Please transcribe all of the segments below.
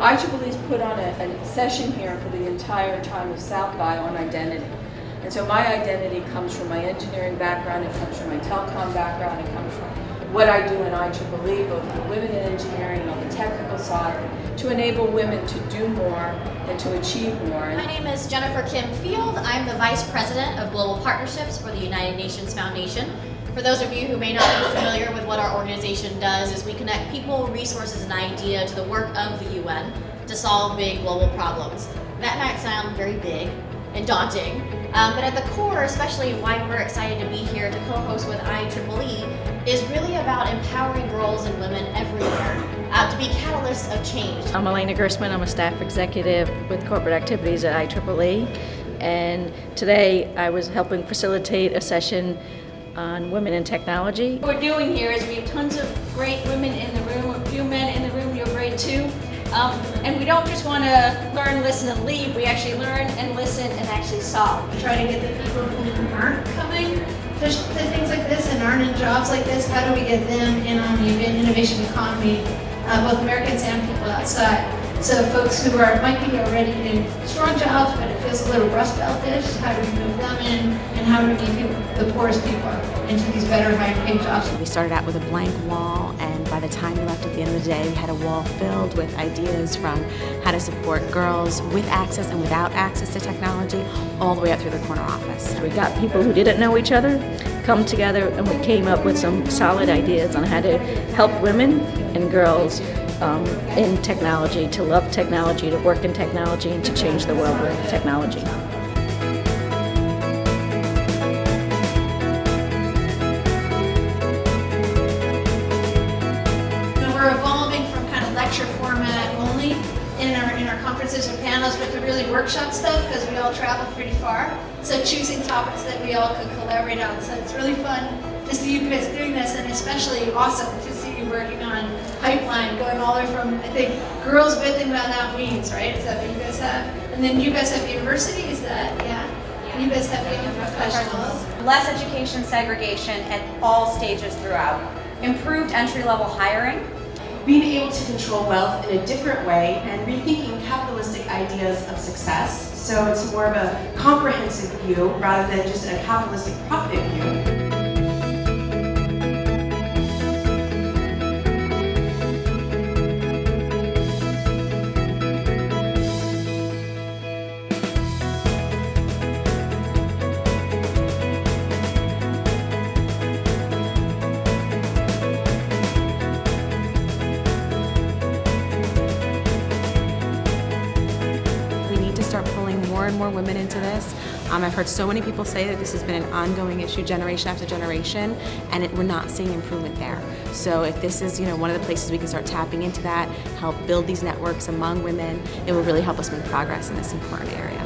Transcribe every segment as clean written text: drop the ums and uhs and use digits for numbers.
IEEE's put on a session here for the entire time of South by on identity. And so my identity comes from my engineering background, it comes from my telecom background, it comes from what I do in IEEE, both for women in engineering and on the technical side, to enable women to do more and to achieve more. My name is Jennifer Kim Field. I'm the Vice President of Global Partnerships for the United Nations Foundation. For those of you who may not be familiar with what our organization does, is we connect people, resources, and ideas to the work of the UN to solve big global problems. That might sound very big and daunting, but at the core, especially why we're excited to be here to co-host with IEEE, is really about empowering girls and women everywhere to be catalysts of change. I'm Elena Gerstmann. I'm a staff executive with corporate activities at IEEE, and today I was helping facilitate a session on women in technology. What we're doing here is we have tons of great women in the room, a few men in the room, you're great too. And we don't just want to learn, listen, and leave. We actually learn and listen and actually solve. We try to get the people who aren't coming to things like this and aren't in jobs like this, how do we get them in on the innovation economy, both Americans and people outside. So folks who might be already in strong jobs, but it feels a little rust belt-ish, how do we move them in, and how do we get the poorest people into these better high-paid jobs? We started out with a blank wall, and by the time we left at the end of the day, we had a wall filled with ideas from how to support girls with access and without access to technology, all the way up through the corner office. We got people who didn't know each other come together, and we came up with some solid ideas on how to help women and girls in technology, to love technology, to work in technology, and to change the world with technology. We're evolving from kind of lecture format only in our conferences or panels, but to really workshop stuff because we all travel pretty far. So choosing topics that we all could collaborate on. So it's really fun to see you guys doing this, and especially awesome to see you working on pipeline, going all the way from, I think, girls with and without means, right? Is that what you guys have? And then you guys have university, is that, yeah? You guys have young professionals. Less education segregation at all stages throughout. Improved entry-level hiring. Being able to control wealth in a different way and rethinking capitalistic ideas of success. So it's more of a comprehensive view rather than just a capitalistic profit view. Start pulling more and more women into this. I've heard so many people say that this has been an ongoing issue generation after generation, and we're not seeing improvement there. So if this is one of the places we can start tapping into that, help build these networks among women, it will really help us make progress in this important area.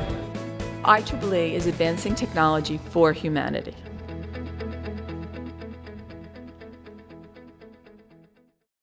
IEEE is advancing technology for humanity.